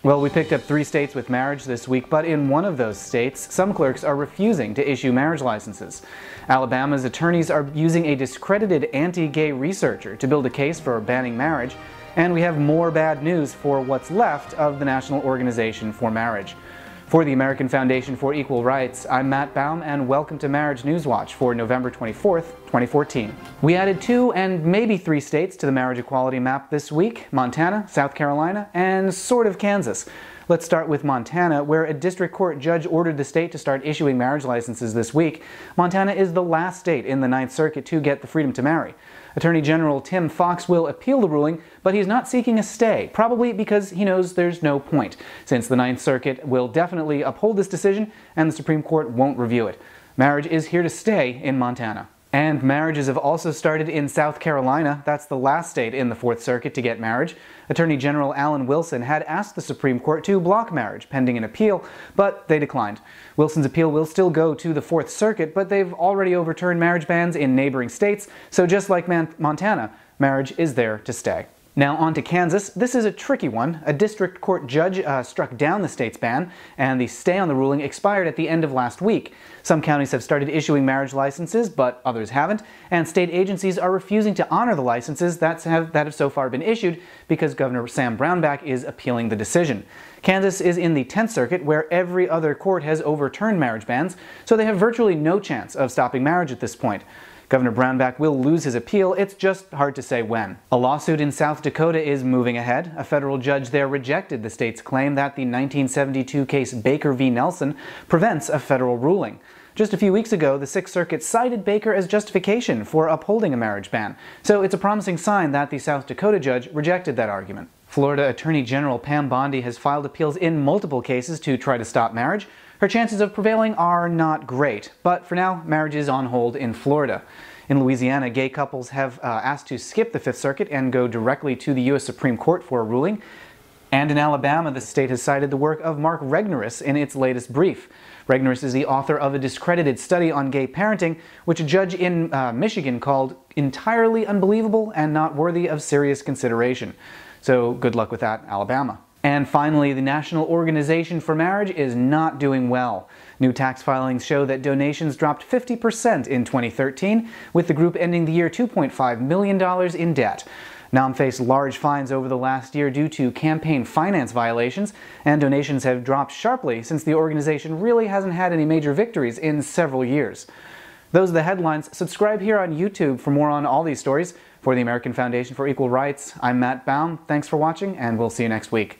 Well, we picked up 3 states with marriage this week, but in one of those states, some clerks are refusing to issue marriage licenses. Alabama's attorneys are using a discredited anti-gay researcher to build a case for banning marriage, and we have more bad news for what's left of the National Organization for Marriage. For the American Foundation for Equal Rights, I'm Matt Baum, and welcome to Marriage News Watch for November 24th, 2014. We added 2 and maybe 3 states to the marriage equality map this week: Montana, South Carolina, and sort of Kansas. Let's start with Montana, where a district court judge ordered the state to start issuing marriage licenses this week. Montana is the last state in the Ninth Circuit to get the freedom to marry. Attorney General Tim Fox will appeal the ruling, but he's not seeking a stay, probably because he knows there's no point, since the Ninth Circuit will definitely uphold this decision and the Supreme Court won't review it. Marriage is here to stay in Montana. And marriages have also started in South Carolina. That's the last state in the Fourth Circuit to get marriage. Attorney General Alan Wilson had asked the Supreme Court to block marriage pending an appeal, but they declined. Wilson's appeal will still go to the Fourth Circuit, but they've already overturned marriage bans in neighboring states, so just like Montana, marriage is there to stay. Now on to Kansas. This is a tricky one. A district court judge struck down the state's ban, and the stay on the ruling expired at the end of last week. Some counties have started issuing marriage licenses, but others haven't, and state agencies are refusing to honor the licenses that have so far been issued because Governor Sam Brownback is appealing the decision. Kansas is in the 10th Circuit, where every other court has overturned marriage bans, so they have virtually no chance of stopping marriage at this point. Governor Brownback will lose his appeal, it's just hard to say when. A lawsuit in South Dakota is moving ahead. A federal judge there rejected the state's claim that the 1972 case Baker v. Nelson prevents a federal ruling. Just a few weeks ago, the Sixth Circuit cited Baker as justification for upholding a marriage ban, so it's a promising sign that the South Dakota judge rejected that argument. Florida Attorney General Pam Bondi has filed appeals in multiple cases to try to stop marriage. Her chances of prevailing are not great, but for now, marriage is on hold in Florida. In Louisiana, gay couples have asked to skip the Fifth Circuit and go directly to the U.S. Supreme Court for a ruling. And in Alabama, the state has cited the work of Mark Regnerus in its latest brief. Regnerus is the author of a discredited study on gay parenting, which a judge in Michigan called entirely unbelievable and not worthy of serious consideration. So good luck with that, Alabama. And finally, the National Organization for Marriage is not doing well. New tax filings show that donations dropped 50% in 2013, with the group ending the year $2.5 million in debt. NAM faced large fines over the last year due to campaign finance violations, and donations have dropped sharply since the organization really hasn't had any major victories in several years. Those are the headlines. Subscribe here on YouTube for more on all these stories. For the American Foundation for Equal Rights, I'm Matt Baum. Thanks for watching, and we'll see you next week.